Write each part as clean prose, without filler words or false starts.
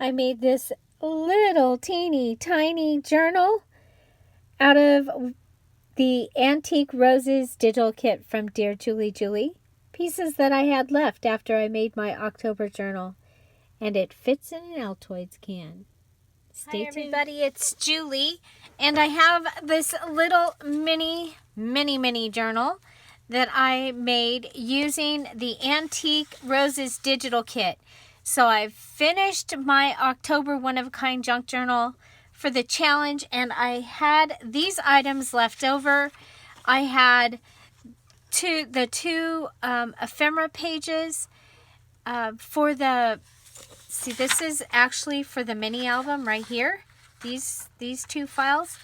I made this little teeny tiny journal out of the Antique Roses digital kit from Dear Julie Julie. Pieces that I had left after I made my October journal. And it fits in an Altoids can. Stay tuned. Hi everybody, it's Julie. And I have this little mini journal that I made using the Antique Roses digital kit. So I've finished my October one-of-a-kind junk journal for the challenge, and I had these items left over. I had the two ephemera pages for the, see, this is actually for the mini album right here, these two files.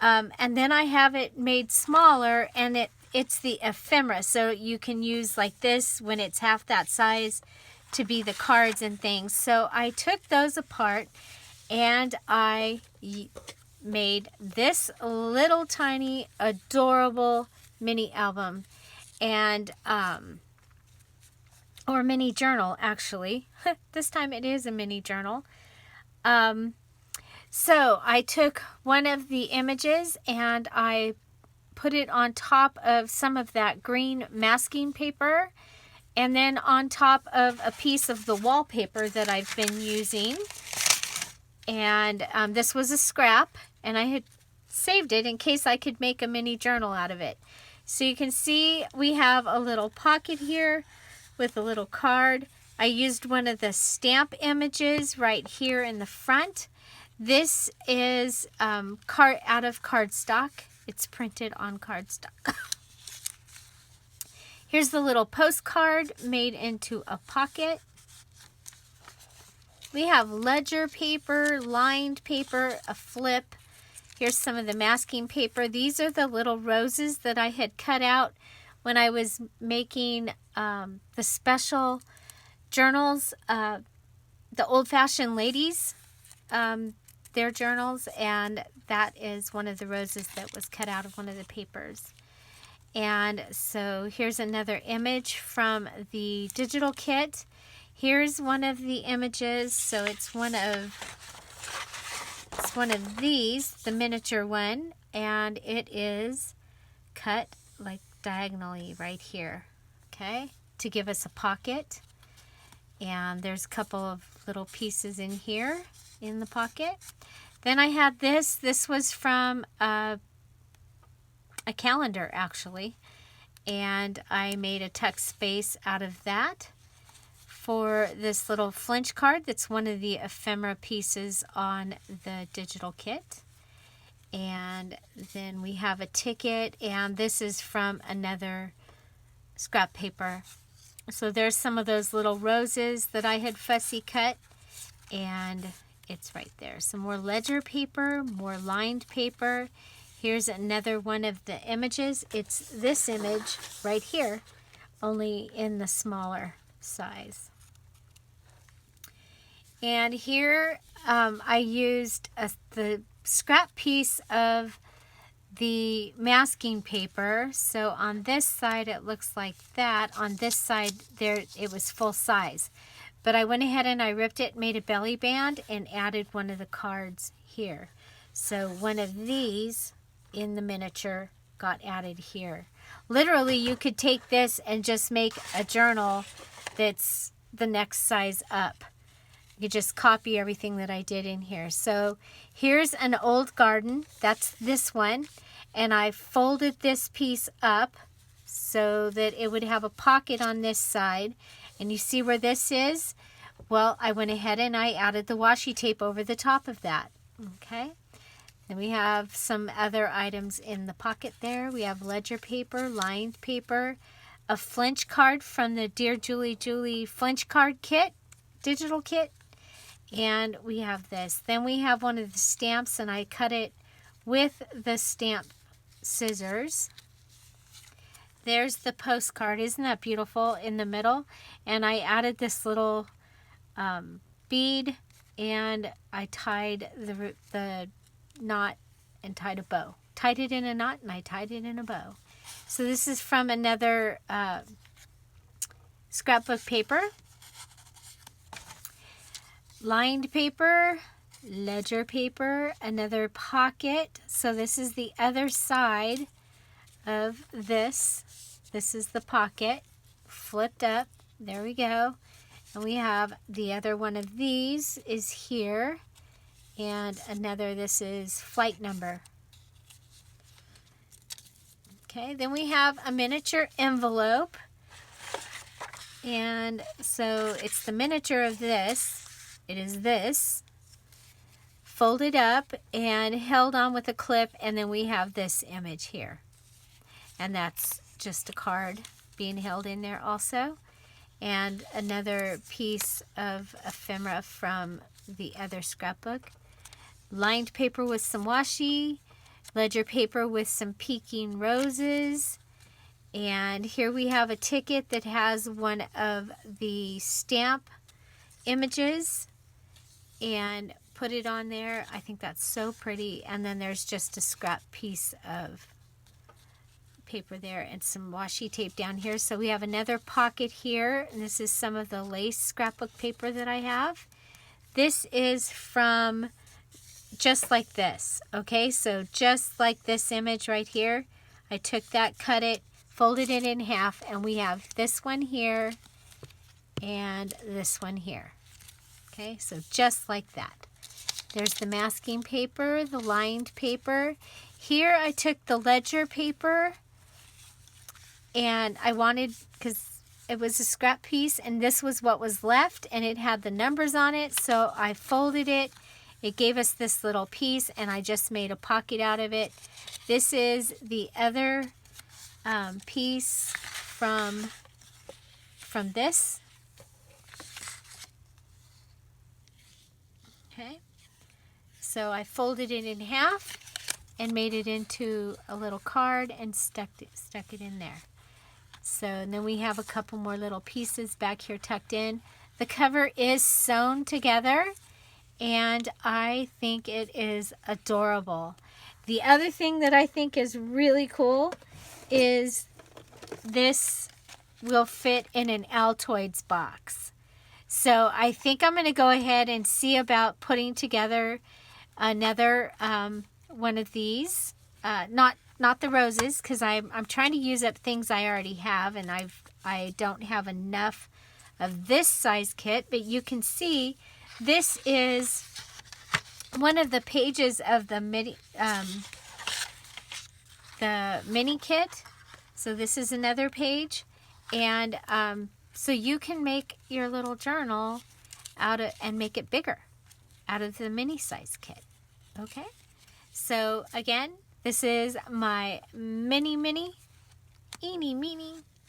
And then I have it made smaller, and it's the ephemera, so you can use like this when it's half that size to be the cards and things. So I took those apart and I made this little tiny adorable mini album and or mini journal actually. This time it is a mini journal. So I took one of the images and I put it on top of some of that green masking paper, and then on top of a piece of the wallpaper that I've been using. And this was a scrap, and I had saved it in case I could make a mini journal out of it. So you can see we have a little pocket here with a little card. I used one of the stamp images right here in the front. This is out of cardstock. It's printed on cardstock. Here's the little postcard made into a pocket. We have ledger paper, lined paper, a flip. Here's some of the masking paper. These are the little roses that I had cut out when I was making the special journals, the old-fashioned ladies, their journals, and that is one of the roses that was cut out of one of the papers. And so here's another image from the digital kit. Here's one of the images. So it's one of these, the miniature one, and it is cut like diagonally right here, okay, to give us a pocket. And there's a couple of little pieces in here in the pocket. Then I had this. This was from a calendar actually, and I made a tuck space out of that for this little flinch card that's one of the ephemera pieces on the digital kit. And then we have a ticket, and this is from another scrap paper. So there's some of those little roses that I had fussy cut, and it's right there. Some more ledger paper, more lined paper. Here's another one of the images. It's this image right here, only in the smaller size. And here I used the scrap piece of the masking paper. So on this side it looks like that. On this side there it was full size. But I went ahead and I ripped it, made a belly band, and added one of the cards here. So one of these in the miniature got added here. Literally, you could take this and just make a journal that's the next size up. You just copy everything that I did in here. So here's an old garden. That's this one. And I folded this piece up so that it would have a pocket on this side. And you see where this is? Well, I went ahead and I added the washi tape over the top of that. Okay. Then we have some other items in the pocket there. We have ledger paper, lined paper, a flinch card from the Dear Julie Julie flinch card kit, digital kit. And we have this. Then we have one of the stamps, and I cut it with the stamp scissors. There's the postcard. Isn't that beautiful in the middle? And I added this little bead, and I tied the knot and tied a bow. Tied it in a knot, and I tied it in a bow. So this is from another scrapbook paper. lined paper, ledger paper, another pocket. So this is the other side of this. This is the pocket, flipped up. There we go. And we have the other one of these is here. And another, this is flight number. Okay, then we have a miniature envelope. And so it's the miniature of this. It is this. Folded up and held on with a clip. And then we have this image here. And that's just a card being held in there also. And another piece of ephemera from the other scrapbook. Lined paper with some washi. Ledger paper with some peeking roses. And here we have a ticket that has one of the stamp images. And put it on there. I think that's so pretty. And then there's just a scrap piece of paper there and some washi tape down here. So we have another pocket here, and this is some of the lace scrapbook paper that I have. This is from just like this. Okay, so just like this image right here, I took that, cut it, folded it in half, and we have this one here and this one here. Okay, so just like that. There's the masking paper, the lined paper. Here I took the ledger paper, and I wanted, because it was a scrap piece, and this was what was left, and it had the numbers on it, so I folded it. It gave us this little piece, and I just made a pocket out of it. This is the other piece from this. Okay, so I folded it in half and made it into a little card and stuck it in there. So, and then we have a couple more little pieces back here tucked in. The cover is sewn together, and I think it is adorable. The other thing that I think is really cool is this will fit in an Altoids box. So I think I'm going to go ahead and see about putting together another one of these. Not the roses, because I'm trying to use up things I already have, and I don't have enough of this size kit. But you can see this is one of the pages of the mini kit. So this is another page, and so you can make your little journal and make it bigger out of the mini size kit. Okay, so again, this is my eeny meeny,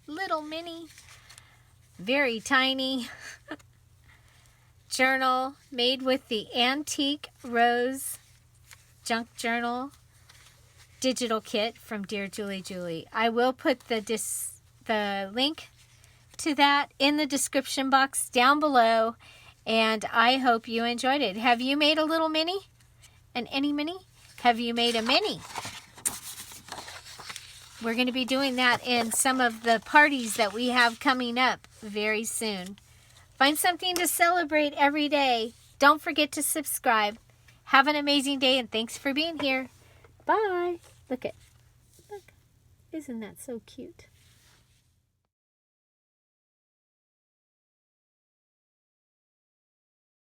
little mini, very tiny journal made with the Antique Rose Junk Journal digital kit from Dear Julie. I will put the link to that in the description box down below, and I hope you enjoyed it. Have you made a little mini? An any mini? Have you made a mini? We're going to be doing that in some of the parties that we have coming up very soon. Find something to celebrate every day. Don't forget to subscribe. Have an amazing day, and thanks for being here. Bye. Look. Isn't that so cute?